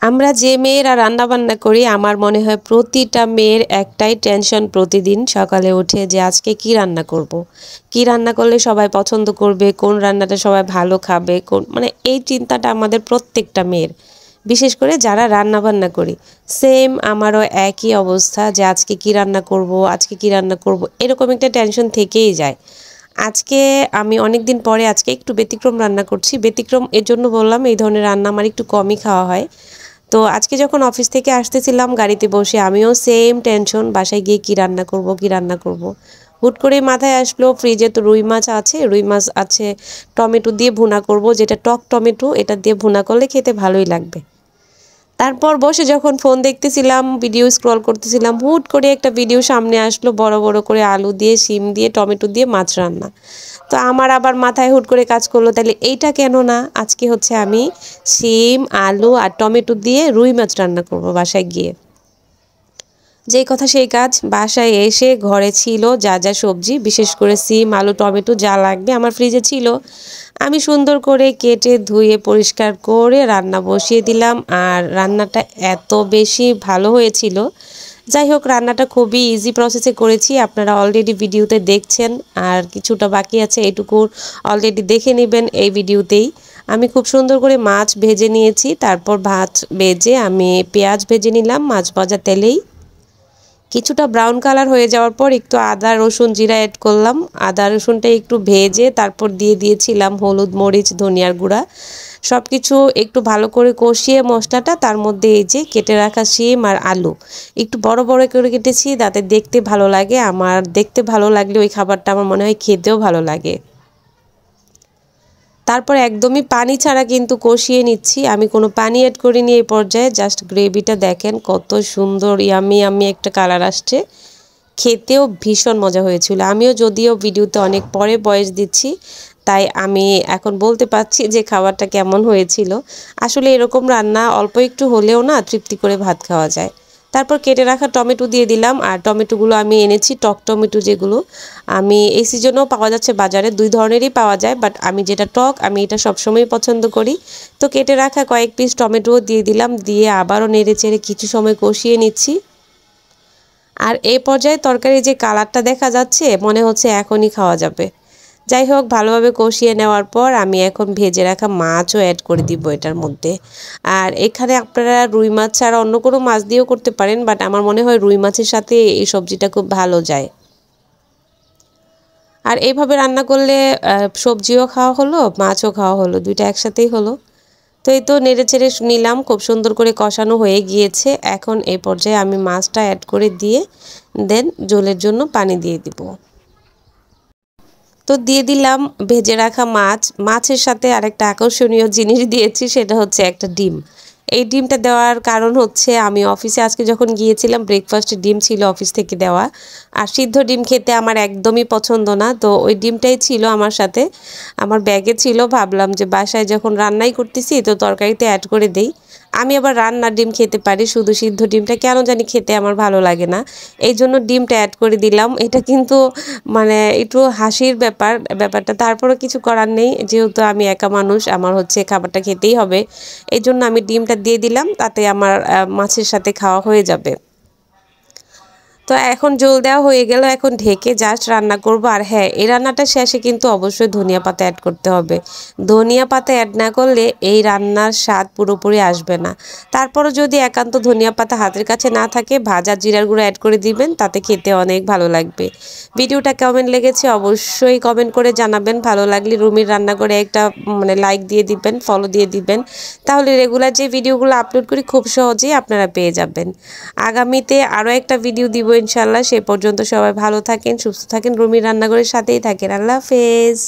আমরা যে মেয়েরা রান্না বান্না করি আমার মনে হয় প্রতিটা মেয়ের একটাই টেনশন প্রতিদিন সকালে উঠে যে আজকে কি রান্না করব। কি রান্না করলে সবাই পছন্দ করবে, কোন রান্নাটা সবাই ভালো খাবে, কোন মানে এই চিন্তাটা আমাদের প্রত্যেকটা মেয়ের, বিশেষ করে যারা রান্না বান্না করি। সেম আমারও একই অবস্থা যে আজকে কি রান্না করব, আজকে কি রান্না করব, এরকম একটা টেনশন থেকেই যায়। আজকে আমি অনেক দিন পরে আজকে একটু ব্যতিক্রম রান্না করছি। ব্যতিক্রম এর জন্য বললাম, এই ধরনের রান্না আমার একটু কমই খাওয়া হয়। তো আজকে যখন অফিস থেকে আসতেছিলাম গাড়িতে বসে আমিও সেম টেনশন, বাসায় গিয়ে কি রান্না করব কি রান্না করব। হুট করে মাথায় আসলো ফ্রিজে তো রুই মাছ আছে, রুই মাছ আছে, টমেটো দিয়ে ভুনা করব, যেটা টক টমেটো, এটা দিয়ে ভুনা করলে খেতে ভালোই লাগবে। তারপর বসে যখন ফোন দেখতেছিলাম, ভিডিও স্ক্রল করতেছিলাম, হুট করে একটা ভিডিও সামনে আসলো বড় বড় করে আলু দিয়ে, শিম দিয়ে, টমেটো দিয়ে মাছ রান্না। তো আমার আবার মাথায় হুট করে কাজ করলো, তাহলে এইটা কেন না আজকে হচ্ছে আমি শিম, আলু আর টমেটো দিয়ে রুই মাছ রান্না করব বাসায় গিয়ে। যেই কথা সেই কাজ, বাসায় এসে ঘরে ছিল যা যা সবজি, বিশেষ করে সিম, আলু, টমেটো যা লাগবে আমার ফ্রিজে ছিল। আমি সুন্দর করে কেটে ধুয়ে পরিষ্কার করে রান্না বসিয়ে দিলাম, আর রান্নাটা এত বেশি ভালো হয়েছিল। যাই হোক, রান্নাটা খুবই ইজি প্রসেসে করেছি, আপনারা অলরেডি ভিডিওতে দেখছেন, আর কিছুটা বাকি আছে, এটুকু অলরেডি দেখে নেবেন এই ভিডিওতেই। আমি খুব সুন্দর করে মাছ ভেজে নিয়েছি, তারপর ভাত ভেজে আমি পেঁয়াজ ভেজে নিলাম মাছ ভাজা তেলেই। কিছুটা ব্রাউন কালার হয়ে যাওয়ার পর একটু আদা রসুন জিরা অ্যাড করলাম। আদা রসুনটা একটু ভেজে তারপর দিয়ে দিয়েছিলাম হলুদ, মরিচ, ধনিয়ার গুঁড়া। সব কিছু একটু ভালো করে কষিয়ে মশলাটা, তার মধ্যে এই যে কেটে রাখা শিম আর আলু একটু বড় বড় করে কেটেছি, যাতে দেখতে ভালো লাগে। আমার দেখতে ভালো লাগলে ওই খাবারটা আমার মনে হয় খেতেও ভালো লাগে। তারপর একদমই পানি ছাড়া কিন্তু কষিয়ে নিচ্ছি, আমি কোনো পানি অ্যাড করিনি এই পর্যায়ে। জাস্ট গ্রেভিটা দেখেন কত সুন্দর ইয়ামি ইয়ামি একটা কালার আসছে, খেতেও ভীষণ মজা হয়েছিল। আমিও যদিও ভিডিওতে অনেক পরে ভয়েস দিচ্ছি, তাই আমি এখন বলতে পারছি যে খাবারটা কেমন হয়েছিল। আসলে এরকম রান্না অল্প একটু হলেও না তৃপ্তি করে ভাত খাওয়া যায়। তারপর কেটে রাখা টমেটো দিয়ে দিলাম, আর টমেটোগুলো আমি এনেছি টক টমেটো, যেগুলো আমি এই সিজনেও পাওয়া যাচ্ছে বাজারে, দুই ধরনেরই পাওয়া যায়, বাট আমি যেটা টক আমি এটা সবসময় পছন্দ করি। তো কেটে রাখা কয়েক পিস টমেটোও দিয়ে দিলাম, দিয়ে আবারও নেড়ে চেড়ে কিছু সময় কষিয়ে নিচ্ছি। আর এই পর্যায়ে তরকারির যে কালারটা দেখা যাচ্ছে মনে হচ্ছে এখনই খাওয়া যাবে। যাই হোক, ভালোভাবে কষিয়ে নেওয়ার পর আমি এখন ভেজে রাখা মাছও অ্যাড করে দিব এটার মধ্যে। আর এখানে আপনারা রুই মাছ ছাড়া অন্য কোনো মাছ দিয়েও করতে পারেন, বাট আমার মনে হয় রুই মাছের সাথে এই সবজিটা খুব ভালো যায়। আর এইভাবে রান্না করলে সবজিও খাওয়া হলো, মাছও খাওয়া হলো, দুইটা একসাথেই হলো। তো এই তো নেড়ে চেড়ে নিলাম, খুব সুন্দর করে কষানো হয়ে গিয়েছে। এখন এই পর্যায়ে আমি মাছটা অ্যাড করে দিয়ে দেন ঝোলের জন্য পানি দিয়ে দিব। তো দিয়ে দিলাম ভেজে রাখা মাছ। মাছের সাথে আরেকটা আকর্ষণীয় জিনিস দিয়েছি, সেটা হচ্ছে একটা ডিম। এই ডিমটা দেওয়ার কারণ হচ্ছে আমি অফিসে আজকে যখন গিয়েছিলাম ব্রেকফাস্টে ডিম ছিল অফিস থেকে দেওয়া, আর সিদ্ধ ডিম খেতে আমার একদমই পছন্দ না। তো ওই ডিমটাই ছিল আমার সাথে, আমার ব্যাগে ছিল। ভাবলাম যে বাসায় যখন রান্নাই করতেছি তো তরকারিতে অ্যাড করে দেই। আমি আবার রান্নার ডিম খেতে পারি, শুধু সিদ্ধ ডিমটা কেন জানি খেতে আমার ভালো লাগে না। এই জন্য ডিমটা অ্যাড করে দিলাম। এটা কিন্তু মানে একটু হাসির ব্যাপারটা, তারপরও কিছু করার নেই, যেহেতু আমি একা মানুষ, আমার হচ্ছে খাবারটা খেতেই হবে। এই জন্য আমি ডিমটা দিয়ে দিলাম, তাতে আমার মাছের সাথে খাওয়া হয়ে যাবে। তো এখন ঝোল দেওয়া হয়ে গেল, এখন ঢেকে জাস্ট রান্না করব। আর হ্যাঁ, এই রান্নাটা শেষে কিন্তু অবশ্যই ধনিয়া পাতা অ্যাড করতে হবে। ধনিয়া পাতা অ্যাড না করলে এই রান্নার স্বাদ পুরোপুরি আসবে না। তারপরও যদি একান্ত ধনিয়া পাতা হাতের কাছে না থাকে, ভাজা জিরার গুঁড়ো অ্যাড করে দিবেন, তাতে খেতে অনেক ভালো লাগবে। ভিডিওটা কেমন লেগেছে অবশ্যই কমেন্ট করে জানাবেন। ভালো লাগলে রুমির রান্না করে একটা মানে লাইক দিয়ে দিবেন, ফলো দিয়ে দিবেন, তাহলে রেগুলার যে ভিডিওগুলো আপলোড করি খুব সহজেই আপনারা পেয়ে যাবেন। আগামীতে আরও একটা ভিডিও দিব ইনশাল্লাহ। সে পর্যন্ত সবাই ভালো থাকেন, সুস্থ থাকেন, রুমির রান্নাঘরের সাথেই থাকেন। আল্লাহ হাফেজ।